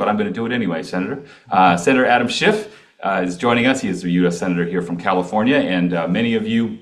but I'm going to do it anyway, Senator. Senator Adam Schiff is joining us. He is the U.S. Senator here from California, and many of you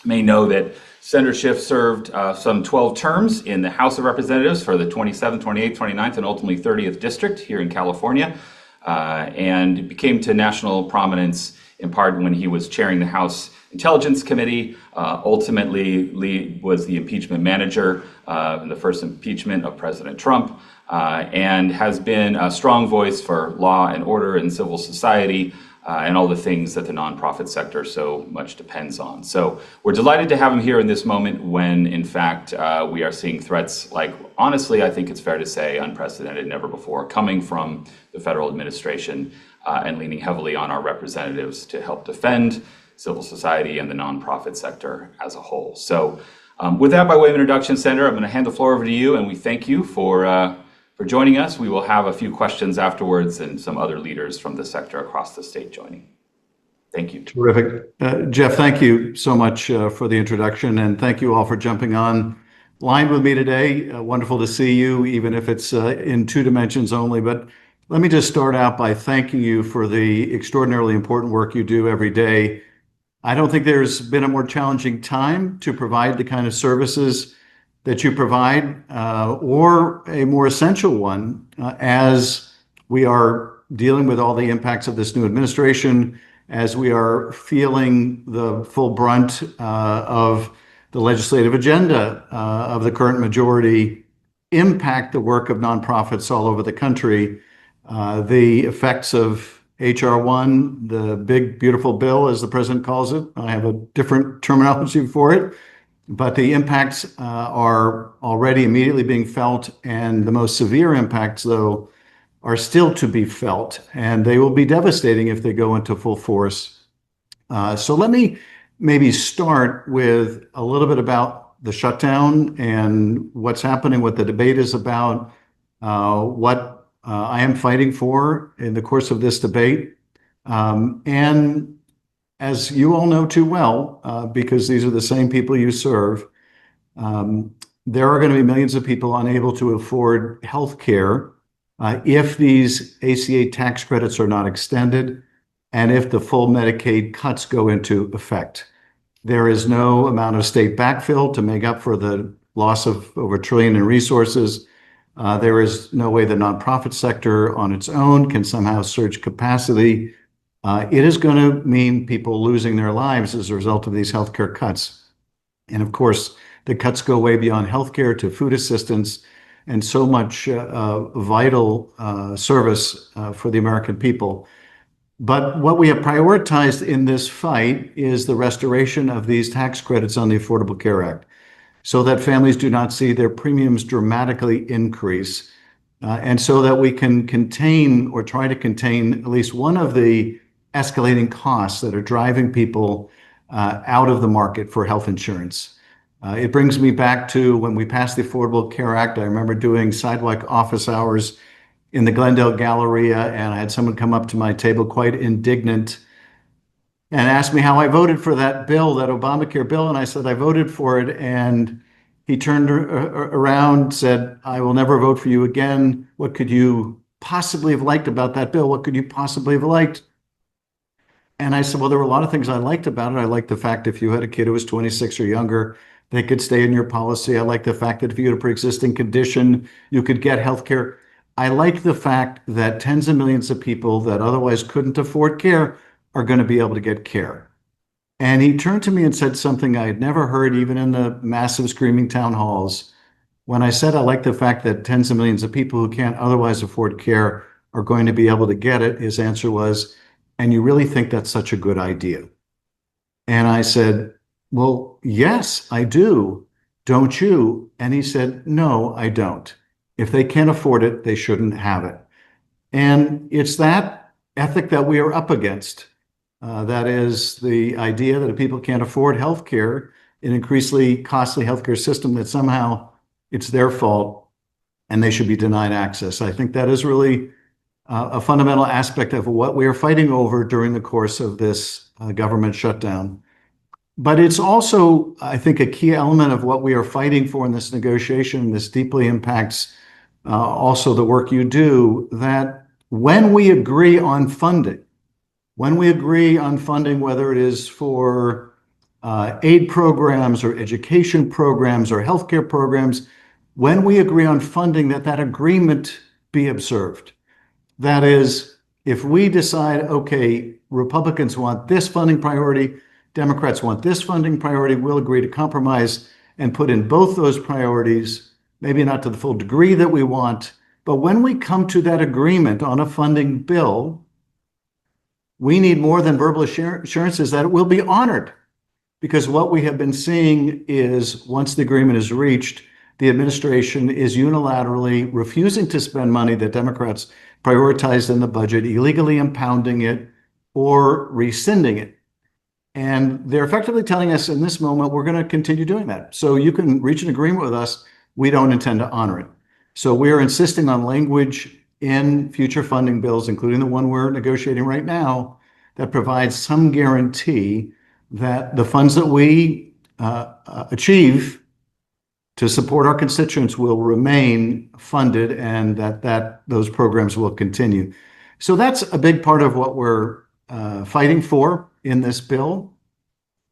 may know that Senator Schiff served some 12 terms in the House of Representatives for the 27th, 28th, 29th, and ultimately 30th District here in California, and became to national prominence in part when he was chairing the House Intelligence Committee, ultimately was the impeachment manager in the first impeachment of President Trump, and has been a strong voice for law and order and civil society and all the things that the nonprofit sector so much depends on. So we're delighted to have him here in this moment when, in fact, we are seeing threats like, honestly, I think it's fair to say, unprecedented, never before, coming from the federal administration and leaning heavily on our representatives to help defend civil society and the nonprofit sector as a whole. So with that, by way of introduction, Senator, I'm going to hand the floor over to you, and we thank you for joining us. We will have a few questions afterwards and some other leaders from the sector across the state joining. Thank you. Terrific. Geoff, thank you so much for the introduction, and thank you all for jumping on line with me today. Wonderful to see you, even if it's in two dimensions only. But let me just start out by thanking you for the extraordinarily important work you do every day. I don't think there's been a more challenging time to provide the kind of services that you provide, or a more essential one, as we are dealing with all the impacts of this new administration, as we are feeling the full brunt of the legislative agenda of the current majority impact the work of nonprofits all over the country. The effects of H.R. 1, the big, beautiful bill, as the president calls it. I have a different terminology for it. But the impacts are already immediately being felt, and the most severe impacts, though, are still to be felt, and they will be devastating if they go into full force. So let me maybe start with a little bit about the shutdown and what's happening, what the debate is about, what I am fighting for in the course of this debate. And as you all know too well, because these are the same people you serve, there are going to be millions of people unable to afford health care if these ACA tax credits are not extended and if the full Medicaid cuts go into effect. There is no amount of state backfill to make up for the loss of over $1 trillion in resources. There is no way the nonprofit sector on its own can somehow surge capacity. It is going to mean people losing their lives as a result of these healthcare cuts. And of course, the cuts go way beyond healthcare to food assistance and so much vital service for the American people. But what we have prioritized in this fight is the restoration of these tax credits on the Affordable Care Act, so that families do not see their premiums dramatically increase, and so that we can contain or try to contain at least one of the escalating costs that are driving people out of the market for health insurance. It brings me back to when we passed the Affordable Care Act. I remember doing sidewalk office hours in the Glendale Galleria, and I had someone come up to my table quite indignant and asked me how I voted for that bill, that Obamacare bill. And I said, I voted for it. And he turned around, said, I will never vote for you again. What could you possibly have liked about that bill? What could you possibly have liked? And I said, well, there were a lot of things I liked about it. I liked the fact if you had a kid who was 26 or younger, they could stay in your policy. I liked the fact that if you had a pre-existing condition, you could get health care. I like the fact that tens of millions of people that otherwise couldn't afford care are going to be able to get care. And he turned to me and said something I had never heard, even in the massive screaming town halls. When I said I like the fact that tens of millions of people who can't otherwise afford care are going to be able to get it, his answer was, and you really think that's such a good idea? And I said, well, yes, I do. Don't you? And he said, no, I don't. If they can't afford it, they shouldn't have it. And it's that ethic that we are up against. That is the idea that if people can't afford healthcare, an increasingly costly healthcare system, that somehow it's their fault and they should be denied access. I think that is really a fundamental aspect of what we are fighting over during the course of this government shutdown. But it's also, I think, a key element of what we are fighting for in this negotiation. This deeply impacts also the work you do, that when we agree on funding, whether it is for aid programs or education programs or healthcare programs, when we agree on funding, that agreement be observed. That is, if we decide, okay, Republicans want this funding priority, Democrats want this funding priority, we'll agree to compromise and put in both those priorities, maybe not to the full degree that we want, but when we come to that agreement on a funding bill, we need more than verbal assurances that it will be honored. Because what we have been seeing is once the agreement is reached, the administration is unilaterally refusing to spend money that Democrats prioritized in the budget, illegally impounding it or rescinding it. And they're effectively telling us in this moment, we're going to continue doing that. So you can reach an agreement with us. We don't intend to honor it. So we're insisting on language in future funding bills, including the one we're negotiating right now, that provides some guarantee that the funds that we achieve to support our constituents will remain funded and that those programs will continue. So that's a big part of what we're fighting for in this bill.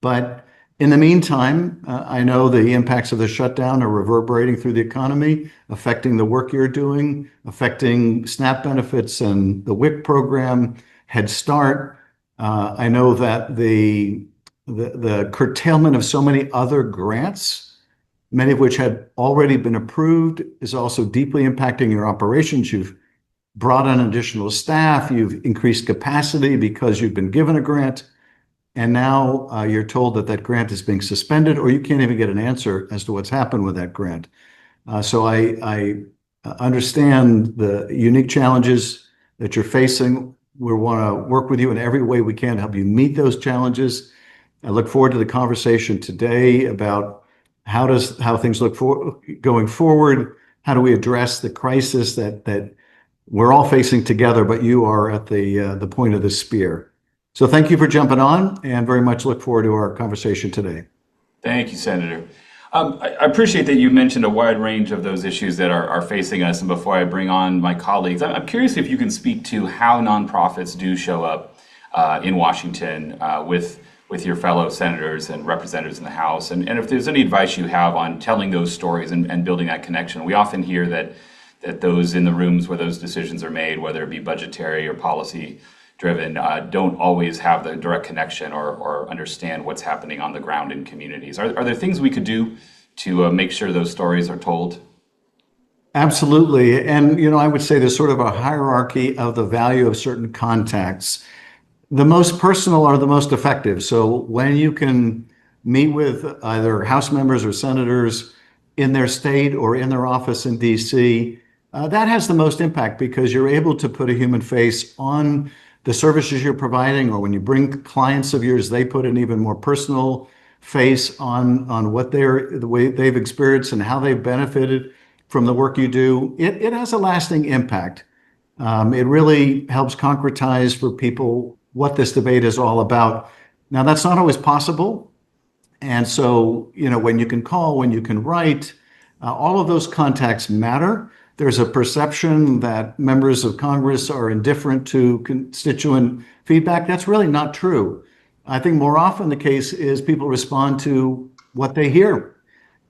But in the meantime, I know the impacts of the shutdown are reverberating through the economy, affecting the work you're doing, affecting SNAP benefits and the WIC program, Head Start. I know that the curtailment of so many other grants, many of which had already been approved, is also deeply impacting your operations. You've brought on additional staff, you've increased capacity because you've been given a grant, and now you're told that grant is being suspended, or you can't even get an answer as to what's happened with that grant. So I understand the unique challenges that you're facing. We want to work with you in every way we can to help you meet those challenges. I look forward to the conversation today about how things look going forward. How do we address the crisis that we're all facing together, but you are at the point of the spear. So thank you for jumping on, and very much look forward to our conversation today. Thank you, Senator. I appreciate that you mentioned a wide range of those issues that are facing us. And before I bring on my colleagues, I'm curious if you can speak to how nonprofits do show up in Washington with your fellow senators and representatives in the House, and if there's any advice you have on telling those stories and building that connection. We often hear that those in the rooms where those decisions are made, whether it be budgetary or policy driven, don't always have the direct connection or understand what's happening on the ground in communities. Are there things we could do to make sure those stories are told? Absolutely. And, I would say there's sort of a hierarchy of the value of certain contacts. The most personal are the most effective. So when you can meet with either House members or senators in their state or in their office in DC, that has the most impact because you're able to put a human face on the services you're providing, or when you bring clients of yours, they put an even more personal face on what the way they've experienced and how they've benefited from the work you do. It has a lasting impact. It really helps concretize for people what this debate is all about. Now, that's not always possible. And so, when you can call, when you can write, all of those contacts matter. There's a perception that members of Congress are indifferent to constituent feedback. That's really not true. I think more often the case is people respond to what they hear.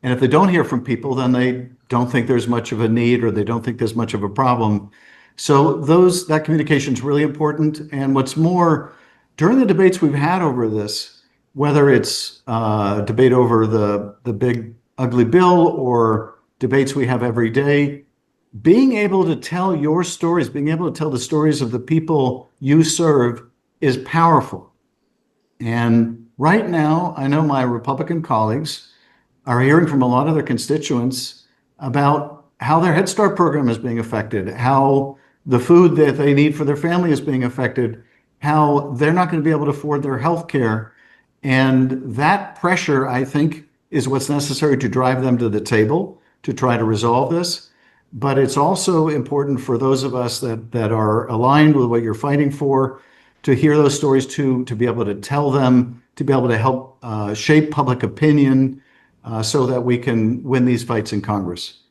And if they don't hear from people, then they don't think there's much of a need, or they don't think there's much of a problem. So that communication is really important. And what's more, during the debates we've had over this, whether it's debate over the big ugly bill or debates we have every day, being able to tell your stories, being able to tell the stories of the people you serve is powerful. And right now, I know my Republican colleagues are hearing from a lot of their constituents about how their Head Start program is being affected, how the food that they need for their family is being affected, how they're not going to be able to afford their health care. And that pressure, I think, is what's necessary to drive them to the table to try to resolve this. But it's also important for those of us that are aligned with what you're fighting for to hear those stories too, to be able to tell them, to be able to help shape public opinion so that we can win these fights in Congress.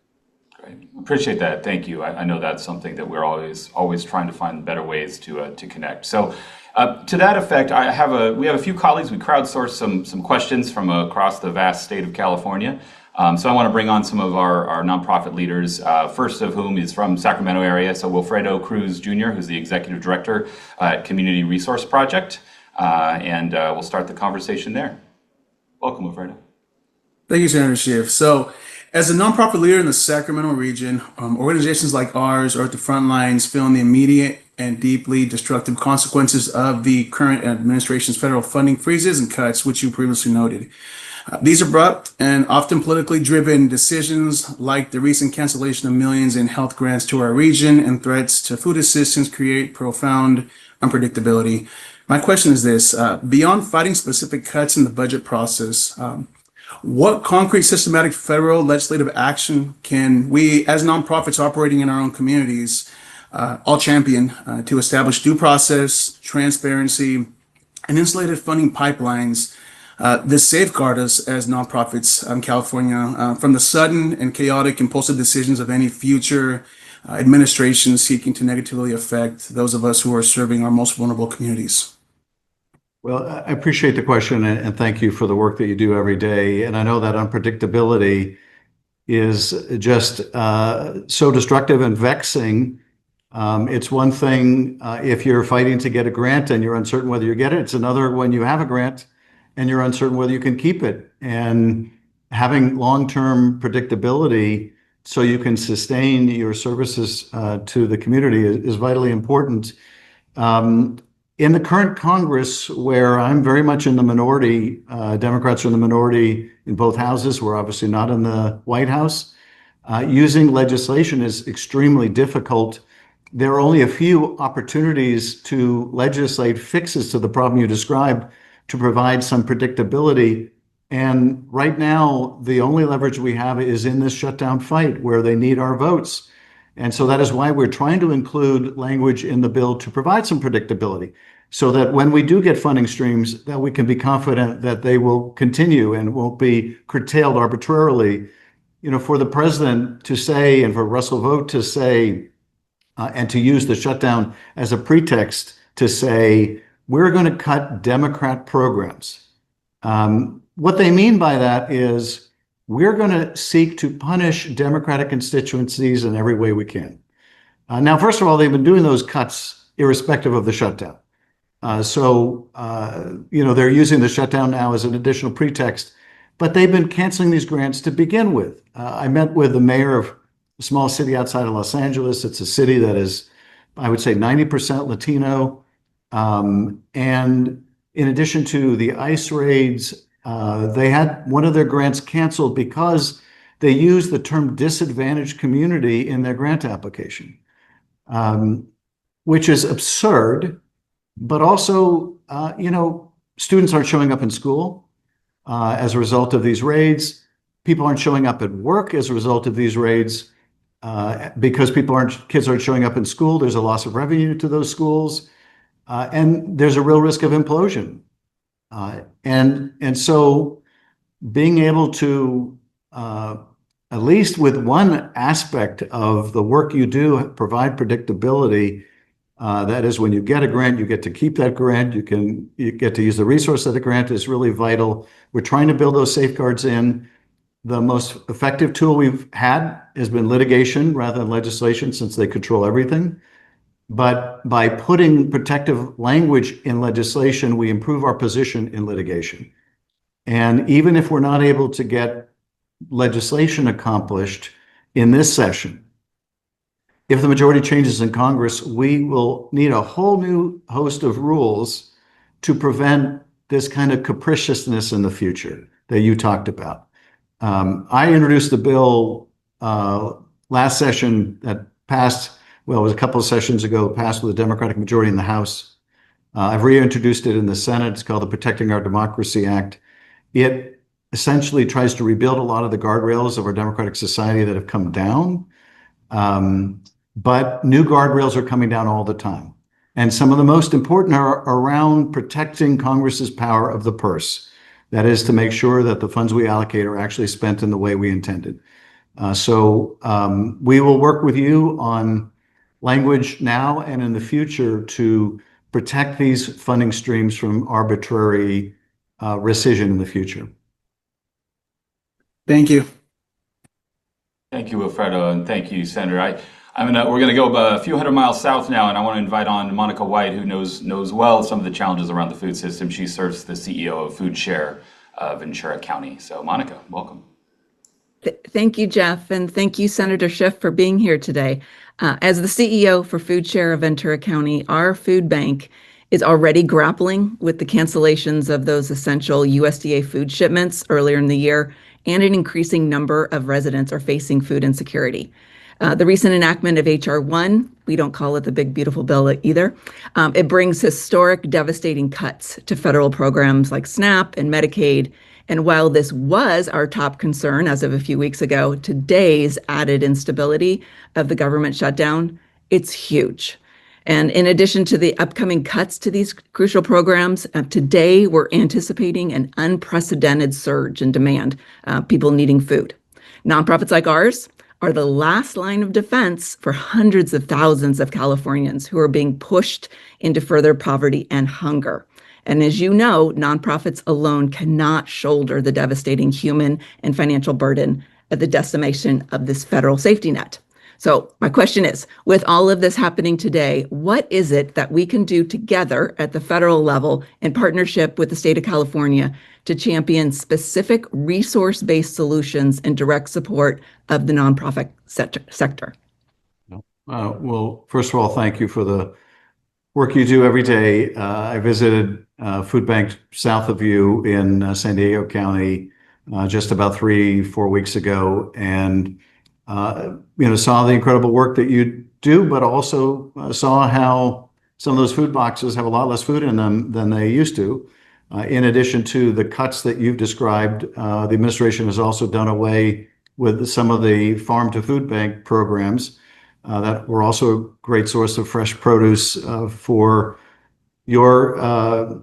Great. Appreciate that. Thank you. I know that's something that we're always trying to find better ways to connect. So to that effect, we have a few colleagues. We crowdsourced some questions from across the vast state of California. So I want to bring on some of our nonprofit leaders, first of whom is from Sacramento area. So Wilfredo Cruz Jr., who's the executive director at Community Resource Project. And we'll start the conversation there. Welcome, Wilfredo. Thank you, Senator Schiff. So, as a nonprofit leader in the Sacramento region, organizations like ours are at the front lines feeling the immediate and deeply destructive consequences of the current administration's federal funding freezes and cuts, which you previously noted. These abrupt and often politically driven decisions, like the recent cancellation of millions in health grants to our region and threats to food assistance, create profound unpredictability. My question is this: beyond fighting specific cuts in the budget process, what concrete systematic federal legislative action can we, as nonprofits operating in our own communities, all champion to establish due process, transparency, and insulated funding pipelines that safeguard us as nonprofits in California from the sudden and chaotic impulsive decisions of any future administration seeking to negatively affect those of us who are serving our most vulnerable communities? Well, I appreciate the question, and thank you for the work that you do every day. And I know that unpredictability is just so destructive and vexing. It's one thing if you're fighting to get a grant and you're uncertain whether you get it. It's another when you have a grant and you're uncertain whether you can keep it. And having long-term predictability so you can sustain your services to the community is vitally important. In the current Congress, where I'm very much in the minority, Democrats are in the minority in both houses. We're obviously not in the White House. Using legislation is extremely difficult. There are only a few opportunities to legislate fixes to the problem you described to provide some predictability. And right now, the only leverage we have is in this shutdown fight where they need our votes. And so that is why we're trying to include language in the bill to provide some predictability so that when we do get funding streams, that we can be confident that they will continue and won't be curtailed arbitrarily. You know, for the president to say and for Russell Vought to say and to use the shutdown as a pretext to say, we're going to cut Democrat programs. What they mean by that is, we're going to seek to punish Democratic constituencies in every way we can. Now, first of all, they've been doing those cuts irrespective of the shutdown. They're using the shutdown now as an additional pretext, but they've been canceling these grants to begin with. I met with the mayor of a small city outside of Los Angeles. It's a city that is, I would say, 90% Latino. And in addition to the ICE raids, they had one of their grants canceled because they used the term disadvantaged community in their grant application, which is absurd. But also, students aren't showing up in school as a result of these raids. People aren't showing up at work as a result of these raids because kids aren't showing up in school. There's a loss of revenue to those schools, and there's a real risk of implosion. And so being able to, at least with one aspect of the work you do, provide predictability, that is when you get a grant, you get to keep that grant, you get to use the resource of the grant is really vital. We're trying to build those safeguards in. The most effective tool we've had has been litigation rather than legislation, since they control everything. But by putting protective language in legislation, we improve our position in litigation. And even if we're not able to get legislation accomplished in this session, if the majority changes in Congress, we will need a whole new host of rules to prevent this kind of capriciousness in the future that you talked about. I introduced the bill last session that passed. Well, it was a couple of sessions ago, passed with a Democratic majority in the House. I've reintroduced it in the Senate. It's called the Protecting Our Democracy Act. It essentially tries to rebuild a lot of the guardrails of our democratic society that have come down. But new guardrails are coming down all the time. And some of the most important are around protecting Congress's power of the purse. That is to make sure that the funds we allocate are actually spent in the way we intended. We will work with you on language now and in the future to protect these funding streams from arbitrary rescission in the future. Thank you. Thank you, Wilfredo, and thank you, Senator. We're going to go a few hundred miles south now, and I want to invite on Monica White, who knows well some of the challenges around the food system. She serves the CEO of Food Share of Ventura County. So, Monica, welcome. Thank you, Geoff, and thank you, Senator Schiff, for being here today. As the CEO for Food Share of Ventura County, our food bank is already grappling with the cancellations of those essential USDA food shipments earlier in the year, and an increasing number of residents are facing food insecurity. The recent enactment of H.R. 1, we don't call it the big beautiful bill either, it brings historic devastating cuts to federal programs like SNAP and Medicaid. And while this was our top concern as of a few weeks ago, today's added instability of the government shutdown, it's huge. And in addition to the upcoming cuts to these crucial programs, today we're anticipating an unprecedented surge in demand, people needing food. Nonprofits like ours are the last line of defense for hundreds of thousands of Californians who are being pushed into further poverty and hunger. And as you know, nonprofits alone cannot shoulder the devastating human and financial burden of the decimation of this federal safety net. So my question is, with all of this happening today, what is it that we can do together at the federal level in partnership with the state of California to champion specific resource-based solutions and direct support of the nonprofit sector? Well, first of all, thank you for the work you do every day. I visited food bank south of you in San Diego County just about 3-4 weeks ago, and saw the incredible work that you do, but also saw how some of those food boxes have a lot less food in them than they used to. In addition to the cuts that you've described, the administration has also done away with some of the farm to food bank programs that were also a great source of fresh produce for your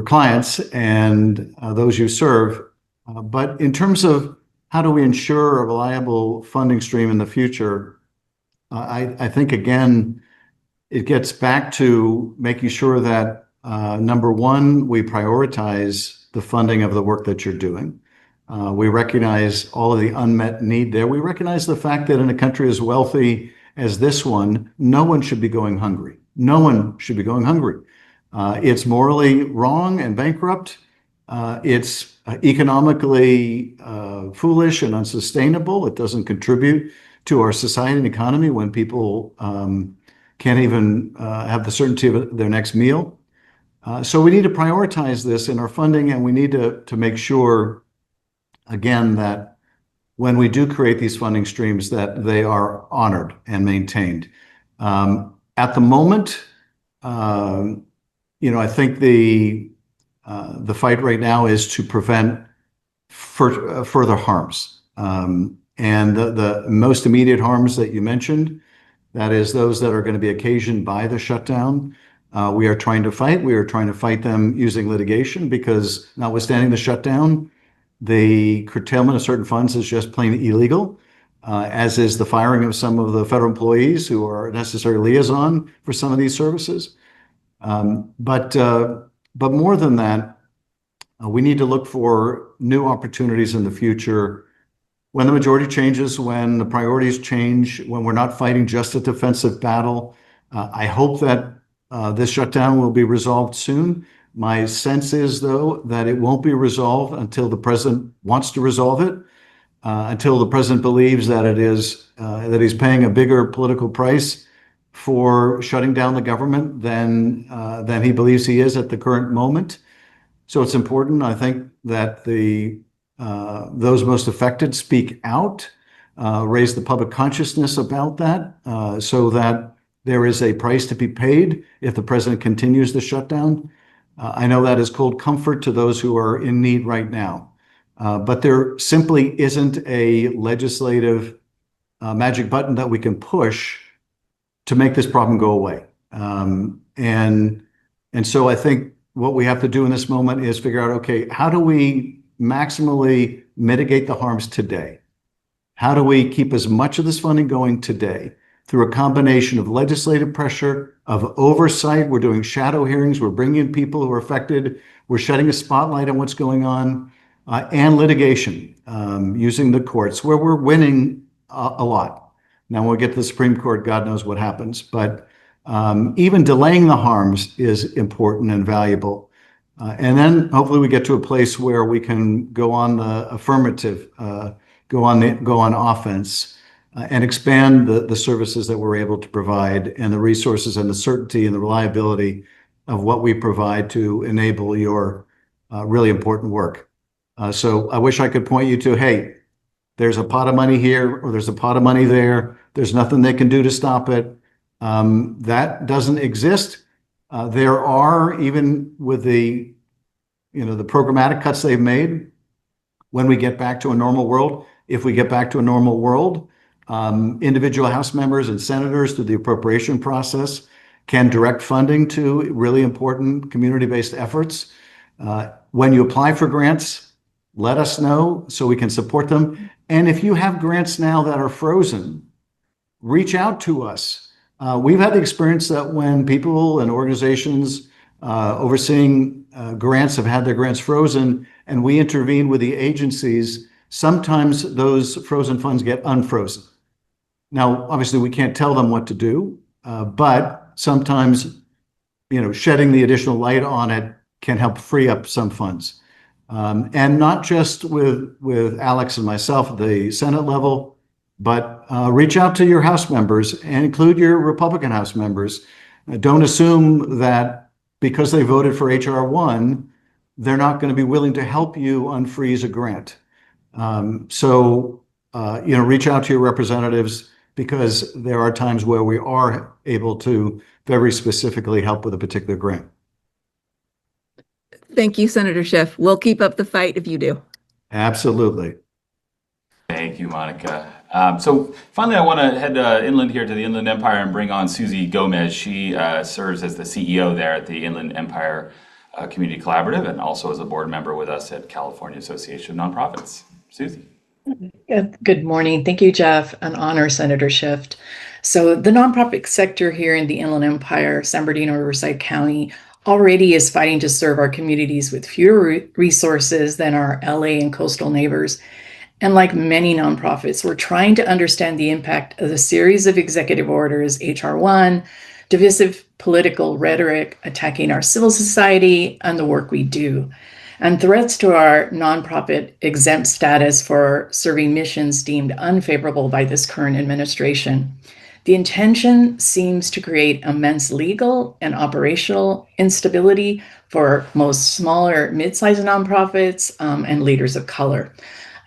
clients and those you serve. But in terms of how do we ensure a reliable funding stream in the future, I think, again, it gets back to making sure that, number one, we prioritize the funding of the work that you're doing. We recognize all of the unmet need there. We recognize the fact that in a country as wealthy as this one, no one should be going hungry. No one should be going hungry. It's morally wrong and bankrupt. It's economically foolish and unsustainable. It doesn't contribute to our society and economy when people can't even have the certainty of their next meal. So we need to prioritize this in our funding, and we need to make sure, again, that when we do create these funding streams, that they are honored and maintained. At the moment, I think the fight right now is to prevent further harms. And the most immediate harms that you mentioned, that is those that are going to be occasioned by the shutdown, we are trying to fight. We are trying to fight them using litigation because, notwithstanding the shutdown, the curtailment of certain funds is just plain illegal, as is the firing of some of the federal employees who are a necessary liaison for some of these services. But more than that, we need to look for new opportunities in the future when the majority changes, when the priorities change, when we're not fighting just a defensive battle. I hope that this shutdown will be resolved soon. My sense is, though, that it won't be resolved until the president wants to resolve it, until the president believes that that he's paying a bigger political price for shutting down the government than he believes he is at the current moment. So it's important, I think, that those most affected speak out, raise the public consciousness about that, so that there is a price to be paid if the president continues the shutdown. I know that is cold comfort to those who are in need right now, but there simply isn't a legislative magic button that we can push to make this problem go away. And so I think what we have to do in this moment is figure out, okay, how do we maximally mitigate the harms today? How do we keep as much of this funding going today? Through a combination of legislative pressure, of oversight. We're doing shadow hearings. We're bringing in people who are affected. We're shedding a spotlight on what's going on, and litigation, using the courts, where we're winning a lot. Now, when we get to the Supreme Court, God knows what happens. But even delaying the harms is important and valuable. And then hopefully we get to a place where we can go on the affirmative, go on offense, and expand the services that we're able to provide, and the resources and the certainty and the reliability of what we provide to enable your really important work. So I wish I could point you to, hey, there's a pot of money here, or there's a pot of money there. There's nothing they can do to stop it. That doesn't exist. There are, even with the programmatic cuts they've made, when we get back to a normal world, if we get back to a normal world, individual House members and senators through the appropriation process can direct funding to really important community-based efforts. When you apply for grants, let us know so we can support them. And if you have grants now that are frozen, reach out to us. We've had the experience that when people and organizations overseeing grants have had their grants frozen, and we intervene with the agencies, sometimes those frozen funds get unfrozen. Now, obviously, we can't tell them what to do, but sometimes, shedding the additional light on it can help free up some funds. And not just with Alex and myself at the Senate level, but reach out to your House members and include your Republican House members. Don't assume that because they voted for H.R. 1, they're not going to be willing to help you unfreeze a grant. So reach out to your representatives, because there are times where we are able to very specifically help with a particular grant. Thank you, Senator Schiff. We'll keep up the fight if you do. Absolutely. Thank you, Monica. So finally, I want to head inland here to the Inland Empire and bring on Susie Gomez. She serves as the CEO there at the Inland Empire Community Collaborative, and also as a board member with us at California Association of Nonprofits. Susie. Good morning. Thank you, Jeff. An honor, Senator Schiff. So the nonprofit sector here in the Inland Empire, San Bernardino, Riverside County, already is fighting to serve our communities with fewer resources than our LA and coastal neighbors. And like many nonprofits, we're trying to understand the impact of the series of executive orders, H.R. 1, divisive political rhetoric attacking our civil society and the work we do, and threats to our nonprofit exempt status for serving missions deemed unfavorable by this current administration. The intention seems to create immense legal and operational instability for most smaller, mid-sized nonprofits and leaders of color.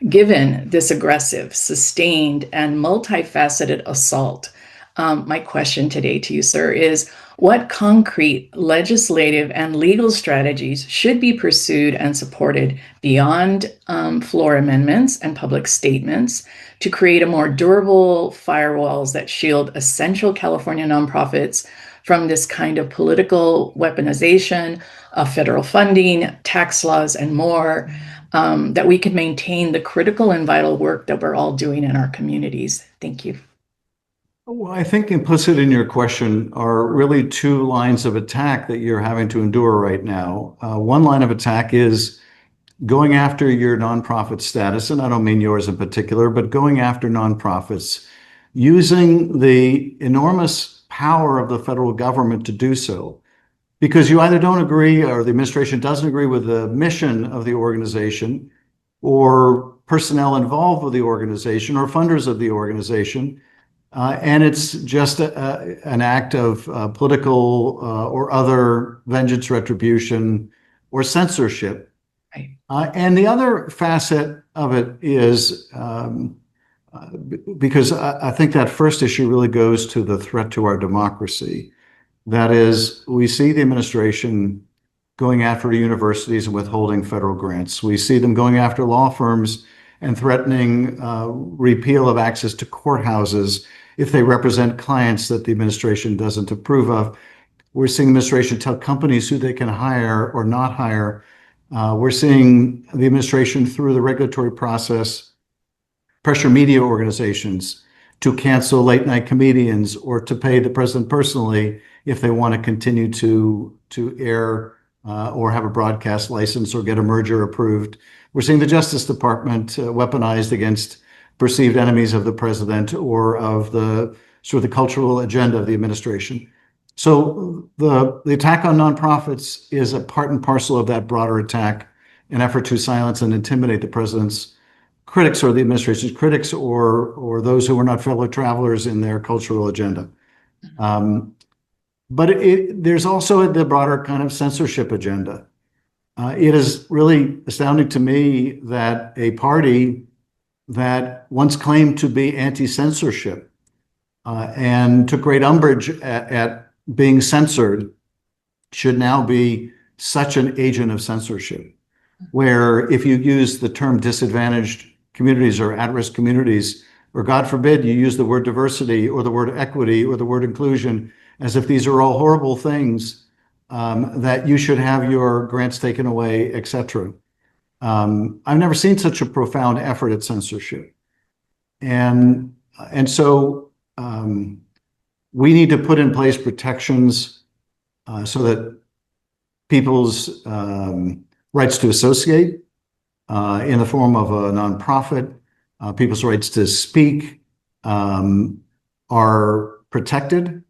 Given this aggressive, sustained, and multifaceted assault, my question today to you, sir, is what concrete legislative and legal strategies should be pursued and supported beyond floor amendments and public statements to create a more durable firewalls that shield essential California nonprofits from this kind of political weaponization of federal funding, tax laws, and more, that we can maintain the critical and vital work that we're all doing in our communities? Thank you. Well, I think implicit in your question are really two lines of attack that you're having to endure right now. One line of attack is going after your nonprofit status, and I don't mean yours in particular, but going after nonprofits, using the enormous power of the federal government to do so, because you either don't agree, or the administration doesn't agree with the mission of the organization, or personnel involved with the organization, or funders of the organization. And it's just an act of political or other vengeance, retribution, or censorship. Right. And the other facet of it is, because I think that first issue really goes to the threat to our democracy. That is, we see the administration going after universities and withholding federal grants. We see them going after law firms and threatening repeal of access to courthouses if they represent clients that the administration doesn't approve of. We're seeing the administration tell companies who they can hire or not hire. We're seeing the administration, through the regulatory process, pressure media organizations to cancel late night comedians or to pay the president personally if they want to continue to air or have a broadcast license or get a merger approved. We're seeing the Justice Department weaponized against perceived enemies of the president or of the sort of the cultural agenda of the administration. So the attack on nonprofits is a part and parcel of that broader attack, an effort to silence and intimidate the president's critics or the administration's critics or those who are not fellow travelers in their cultural agenda. But there's also the broader kind of censorship agenda. It is really astounding to me that a party that once claimed to be anti-censorship and took great umbrage at being censored should now be such an agent of censorship, where if you use the term disadvantaged communities or at-risk communities, or God forbid you use the word diversity or the word equity or the word inclusion, as if these are all horrible things that you should have your grants taken away, etc. I've never seen such a profound effort at censorship. And so we need to put in place protections so that people's rights to associate in the form of a nonprofit, people's rights to speak are protected,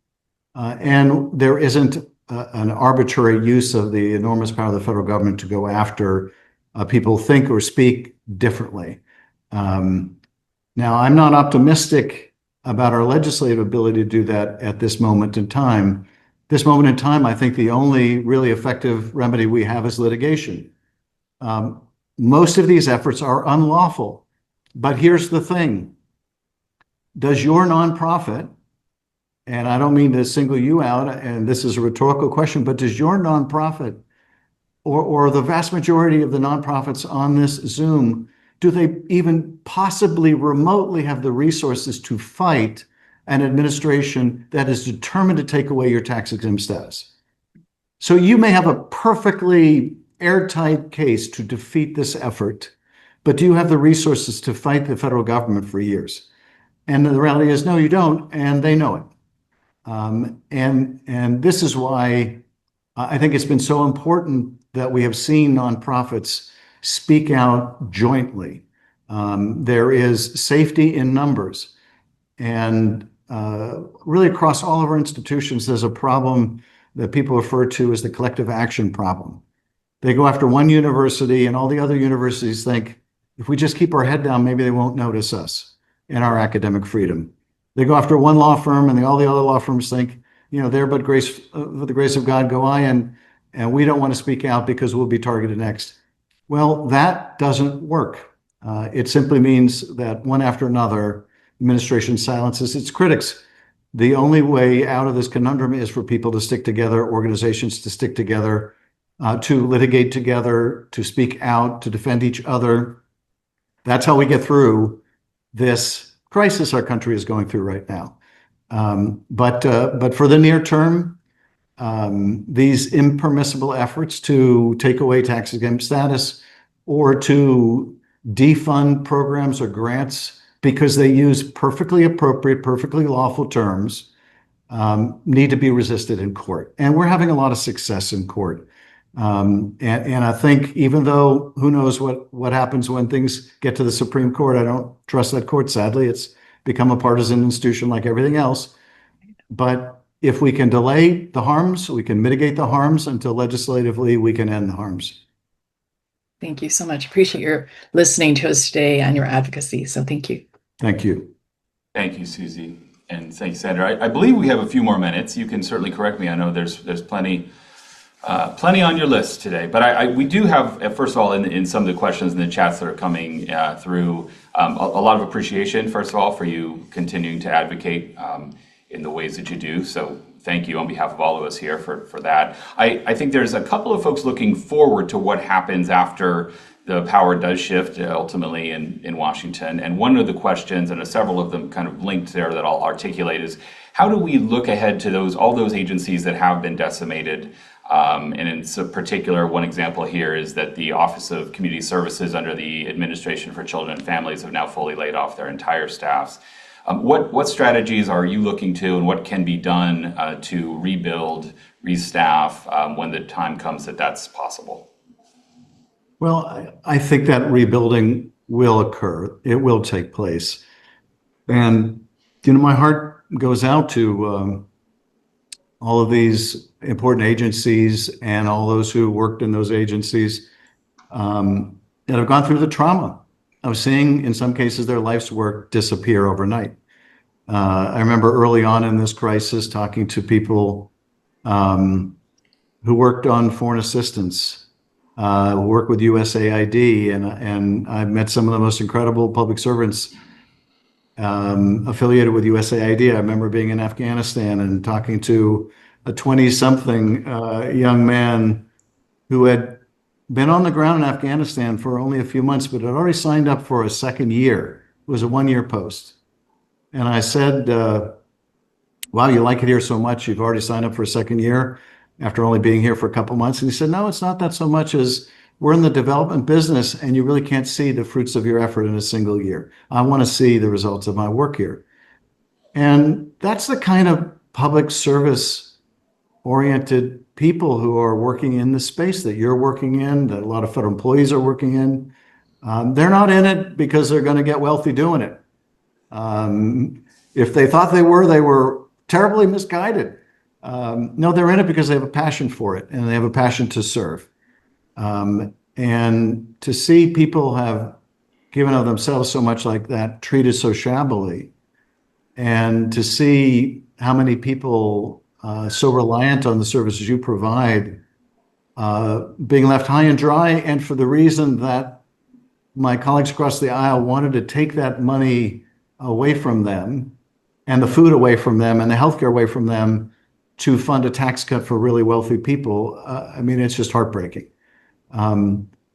and there isn't an arbitrary use of the enormous power of the federal government to go after people think or speak differently. Now, I'm not optimistic about our legislative ability to do that at this moment in time. This moment in time, I think the only really effective remedy we have is litigation. Most of these efforts are unlawful, but here's the thing. Does your nonprofit, and I don't mean to single you out, and this is a rhetorical question, but does your nonprofit or the vast majority of the nonprofits on this Zoom, do they even possibly remotely have the resources to fight an administration that is determined to take away your tax-exempt status? So you may have a perfectly airtight case to defeat this effort, but do you have the resources to fight the federal government for years? And the reality is, no, you don't, and they know it. And this is why I think it's been so important that we have seen nonprofits speak out jointly. There is safety in numbers. And really across all of our institutions, there's a problem that people refer to as the collective action problem. They go after one university and all the other universities think, if we just keep our head down, maybe they won't notice us and our academic freedom. They go after one law firm and all the other law firms think, there but grace, with the grace of God go I, and we don't want to speak out because we'll be targeted next. Well, that doesn't work. It simply means that one after another, administration silences its critics. The only way out of this conundrum is for people to stick together, organizations to stick together, to litigate together, to speak out, to defend each other. That's how we get through this crisis our country is going through right now. But for the near term, these impermissible efforts to take away tax-exempt status or to defund programs or grants because they use perfectly appropriate, perfectly lawful terms need to be resisted in court. And we're having a lot of success in court. And I think even though who knows what happens when things get to the Supreme Court, I don't trust that court, sadly. It's become a partisan institution like everything else. But if we can delay the harms, we can mitigate the harms until legislatively we can end the harms. Thank you so much. Appreciate your listening to us today and your advocacy. So thank you. Thank you. Thank you, Susie. And thanks, Sandra. I believe we have a few more minutes. You can certainly correct me. I know there's plenty on your list today. But we do have, first of all, in some of the questions in the chats that are coming through, a lot of appreciation, first of all, for you continuing to advocate in the ways that you do. So thank you on behalf of all of us here for that. I think there's a couple of folks looking forward to what happens after the power does shift ultimately in Washington. And one of the questions, and several of them kind of linked there that I'll articulate, is how do we look ahead to all those agencies that have been decimated? And in particular, one example here is that the Office of Community Services under the Administration for Children and Families have now fully laid off their entire staffs. What strategies are you looking to, and what can be done to rebuild, restaff when the time comes that that's possible? Well, I think that rebuilding will occur. It will take place. And, my heart goes out to all of these important agencies and all those who worked in those agencies that have gone through the trauma of seeing, in some cases, their life's work disappear overnight. I remember early on in this crisis talking to people who worked on foreign assistance, who work with USAID, and I've met some of the most incredible public servants affiliated with USAID. I remember being in Afghanistan and talking to a 20-something young man who had been on the ground in Afghanistan for only a few months, but had already signed up for a second year. It was a one-year post. And I said, wow, you like it here so much, you've already signed up for a second year after only being here for a couple months? And he said, no, it's not that so much as we're in the development business and you really can't see the fruits of your effort in a single year. I want to see the results of my work here. And that's the kind of public service oriented people who are working in the space that you're working in, that a lot of federal employees are working in. They're not in it because they're going to get wealthy doing it. If they thought they were terribly misguided. No, they're in it because they have a passion for it and they have a passion to serve. And to see people have given of themselves so much like that, treated so shabbily, and to see how many people so reliant on the services you provide being left high and dry, and for the reason that my colleagues across the aisle wanted to take that money away from them, and the food away from them, and the healthcare away from them, to fund a tax cut for really wealthy people. I mean, it's just heartbreaking.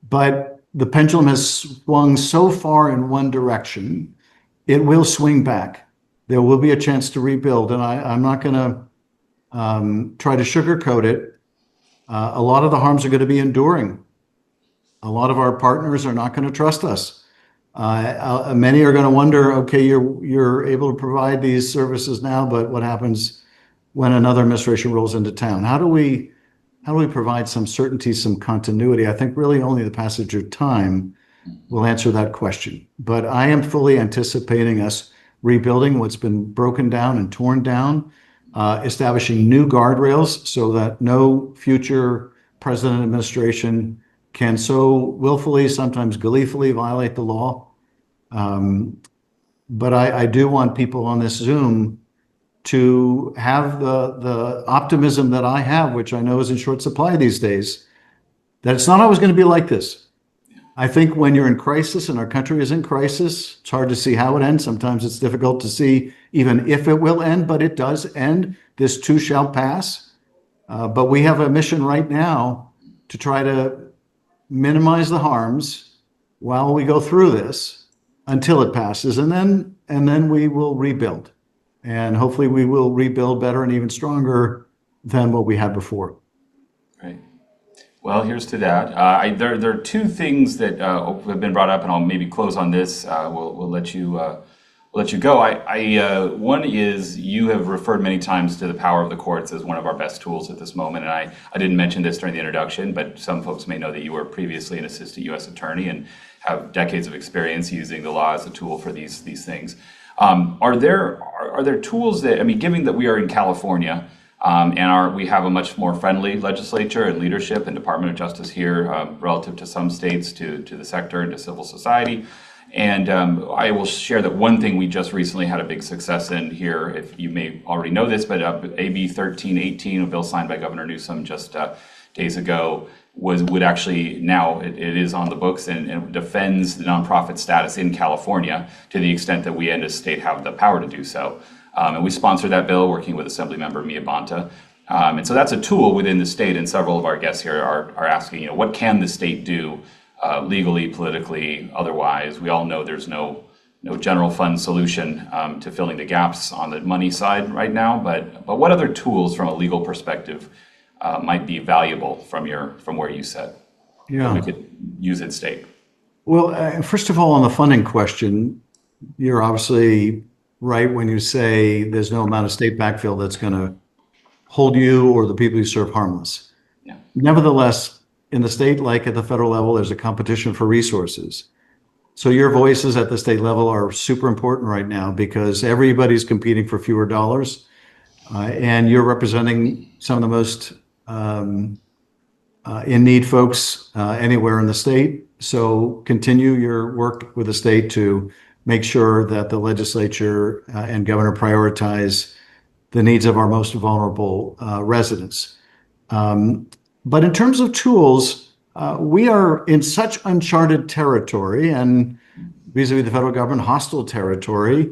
But the pendulum has swung so far in one direction, it will swing back. There will be a chance to rebuild, and I'm not going to try to sugarcoat it. A lot of the harms are going to be enduring. A lot of our partners are not going to trust us. Many are going to wonder, okay, you're able to provide these services now, but what happens when another administration rolls into town? How do we provide some certainty, some continuity? I think really only the passage of time will answer that question. But I am fully anticipating us rebuilding what's been broken down and torn down, establishing new guardrails so that no future president administration can so willfully, sometimes gleefully, violate the law. But I do want people on this Zoom to have the optimism that I have, which I know is in short supply these days, that it's not always going to be like this. I think when you're in crisis and our country is in crisis, it's hard to see how it ends. Sometimes it's difficult to see even if it will end, but it does end. This too shall pass. But we have a mission right now to try to minimize the harms while we go through this until it passes, and then we will rebuild. And hopefully we will rebuild better and even stronger than what we had before. Right. Well, here's to that. There are two things that have been brought up, and I'll maybe close on this. We'll let you go. One is, you have referred many times to the power of the courts as one of our best tools at this moment. And I didn't mention this during the introduction, but some folks may know that you were previously an assistant U.S. attorney and have decades of experience using the law as a tool for these things. Are there tools that, I mean, given that we are in California, and we have a much more friendly legislature and leadership and Department of Justice here relative to some states, to the sector and to civil society. And I will share that one thing we just recently had a big success in here, if you may already know this, but AB 1318, a bill signed by Governor Newsom just days ago, would actually now, it is on the books and defends the nonprofit status in California to the extent that we in a state have the power to do so. And we sponsored that bill working with Assemblymember Mia Bonta. And so that's a tool within the state, and several of our guests here are asking, what can the state do legally, politically, otherwise. We all know there's no general fund solution to filling the gaps on the money side right now. But what other tools from a legal perspective might be valuable from where you sit that we could use at state? Well, first of all, on the funding question, you're obviously right when you say there's no amount of state backfill that's going to hold you or the people you serve harmless. Yeah. Nevertheless, in the state, like at the federal level, there's a competition for resources. So your voices at the state level are super important right now because everybody's competing for fewer dollars, and you're representing some of the most in need folks anywhere in the state. So continue your work with the state to make sure that the legislature and governor prioritize the needs of our most vulnerable residents. But in terms of tools, we are in such uncharted territory and vis-a-vis the federal government, hostile territory,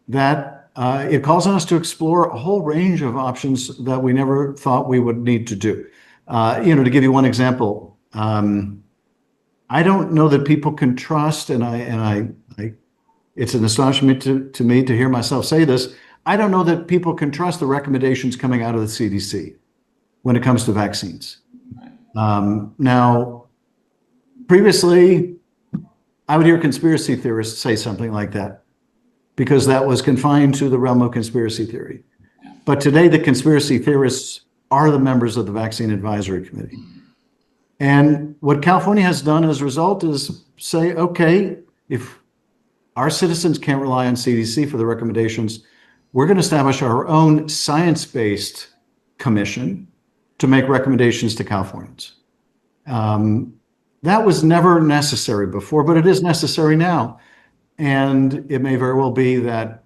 that it calls on us to explore a whole range of options that we never thought we would need to do. To give you one example, I don't know that people can trust, and it's an astonishment to me to hear myself say this. I don't know that people can trust the recommendations coming out of the CDC when it comes to vaccines. Now, previously, I would hear conspiracy theorists say something like that because that was confined to the realm of conspiracy theory. But today, the conspiracy theorists are the members of the Vaccine Advisory Committee. And what California has done as a result is say, okay, if our citizens can't rely on CDC for the recommendations, we're going to establish our own science-based commission to make recommendations to Californians. That was never necessary before, but it is necessary now. And it may very well be that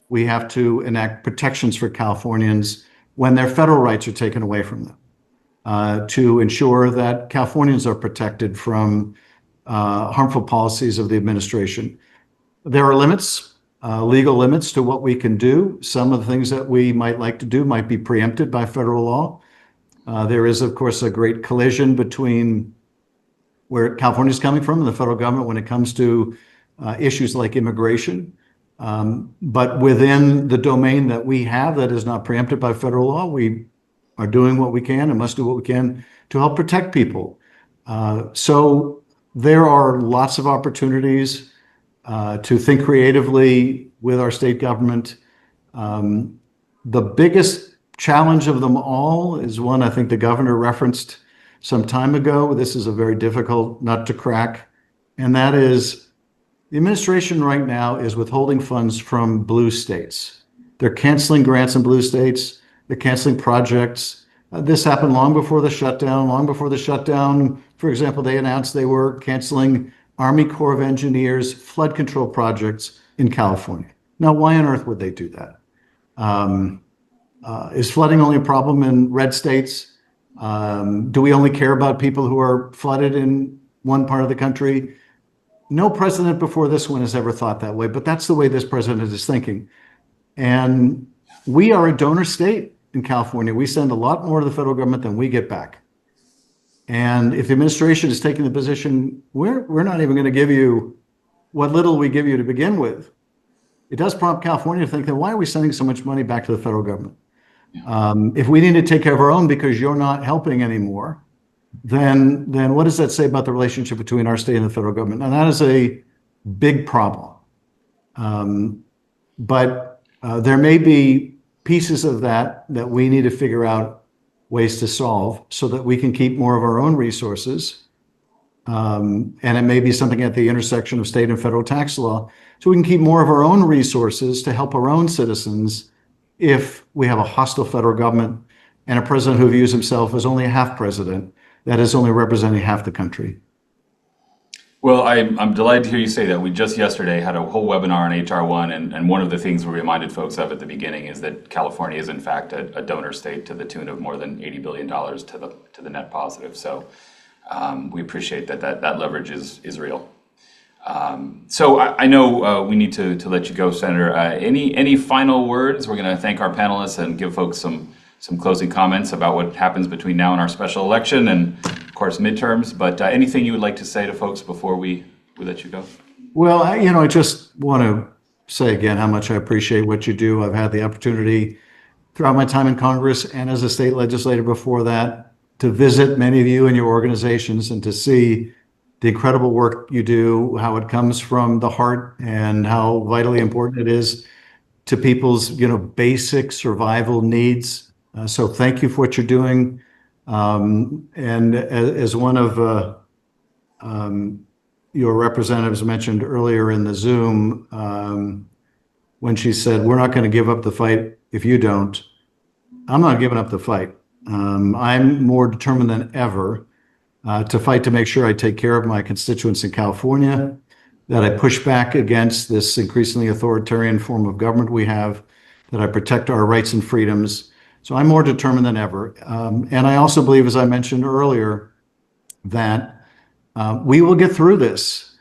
we have to enact protections for Californians when their federal rights are taken away from them, to ensure that Californians are protected from harmful policies of the administration. There are limits, legal limits to what we can do. Some of the things that we might like to do might be preempted by federal law. There is, of course, a great collision between where California is coming from and the federal government when it comes to issues like immigration. But within the domain that we have that is not preempted by federal law, we are doing what we can and must do what we can to help protect people. So there are lots of opportunities to think creatively with our state government. The biggest challenge of them all is one I think the governor referenced some time ago. This is a very difficult nut to crack, and that is the administration right now is withholding funds from blue states. They're canceling grants in blue states. They're canceling projects. This happened long before the shutdown. Long before the shutdown, for example, they announced they were canceling Army Corps of Engineers flood control projects in California. Now, why on earth would they do that? Is flooding only a problem in red states? Do we only care about people who are flooded in one part of the country? No president before this one has ever thought that way, but that's the way this president is thinking. And we are a donor state in California. We send a lot more to the federal government than we get back. And if the administration is taking the position, we're not even going to give you what little we give you to begin with, it does prompt California to think, then why are we sending so much money back to the federal government? If we need to take care of our own because you're not helping anymore, then what does that say about the relationship between our state and the federal government? And that is a big problem. But there may be pieces of that we need to figure out ways to solve so that we can keep more of our own resources. And it may be something at the intersection of state and federal tax law, so we can keep more of our own resources to help our own citizens if we have a hostile federal government and a president who views himself as only a half president, that is only representing half the country. Well, I'm delighted to hear you say that. We just yesterday had a whole webinar on HR1, and one of the things we reminded folks of at the beginning is that California is in fact a donor state to the tune of more than $80 billion to the net positive. So we appreciate that leverage is real. So I know we need to let you go, Senator. Any final words? We're going to thank our panelists and give folks some closing comments about what happens between now and our special election. And of course, midterms, but anything you would like to say to folks before we let you go? Well, I just want to say again how much I appreciate what you do. I've had the opportunity throughout my time in Congress and as a state legislator before that to visit many of you and your organizations and to see the incredible work you do, how it comes from the heart and how vitally important it is to people's, basic survival needs. So thank you for what you're doing. And as one of your representatives mentioned earlier in the Zoom, when she said, we're not going to give up the fight if you don't, I'm not giving up the fight. I'm more determined than ever to fight to make sure I take care of my constituents in California, that I push back against this increasingly authoritarian form of government we have, that I protect our rights and freedoms. So I'm more determined than ever. And I also believe, as I mentioned earlier, that we will get through this.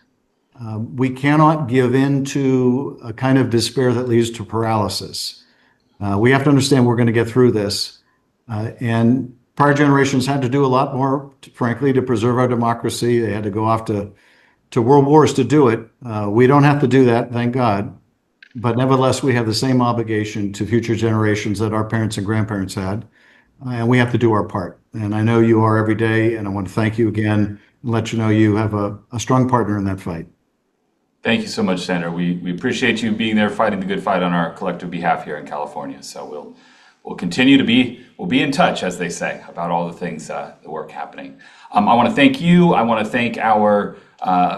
We cannot give in to a kind of despair that leads to paralysis. We have to understand we're going to get through this. And prior generations had to do a lot more, frankly, to preserve our democracy. They had to go off to world wars to do it. We don't have to do that, thank God. But nevertheless, we have the same obligation to future generations that our parents and grandparents had. And we have to do our part. And I know you are every day. And I want to thank you again and let you know you have a strong partner in that fight. Thank you so much, Senator. We appreciate you being there, fighting the good fight on our collective behalf here in California. So we'll continue to we'll be in touch, as they say, about all the things, the work happening. I want to thank you. I want to thank our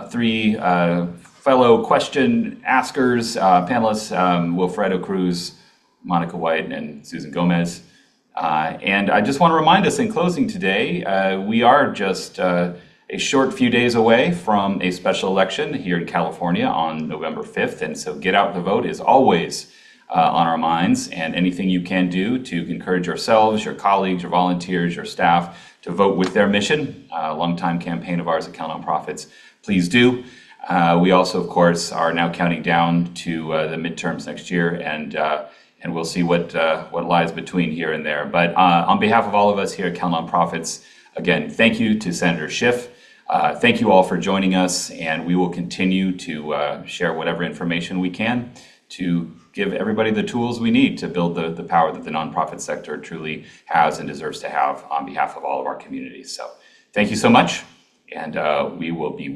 three fellow question askers, panelists, Wilfredo Cruz, Monica White, and Susan Gomez. And I just want to remind us in closing today, we are just a short few days away from a special election here in California on November 5th. And so get out the vote is always on our minds, and anything you can do to encourage yourselves, your colleagues, your volunteers, your staff to vote with their mission, a longtime campaign of ours at CalNonprofits, please do. We also, of course, are now counting down to the midterms next year, and we'll see what lies between here and there. But on behalf of all of us here at CalNonprofits, again, thank you to Senator Schiff. Thank you all for joining us, and we will continue to share whatever information we can to give everybody the tools we need to build the power that the nonprofit sector truly has and deserves to have on behalf of all of our communities. So thank you so much, and we will be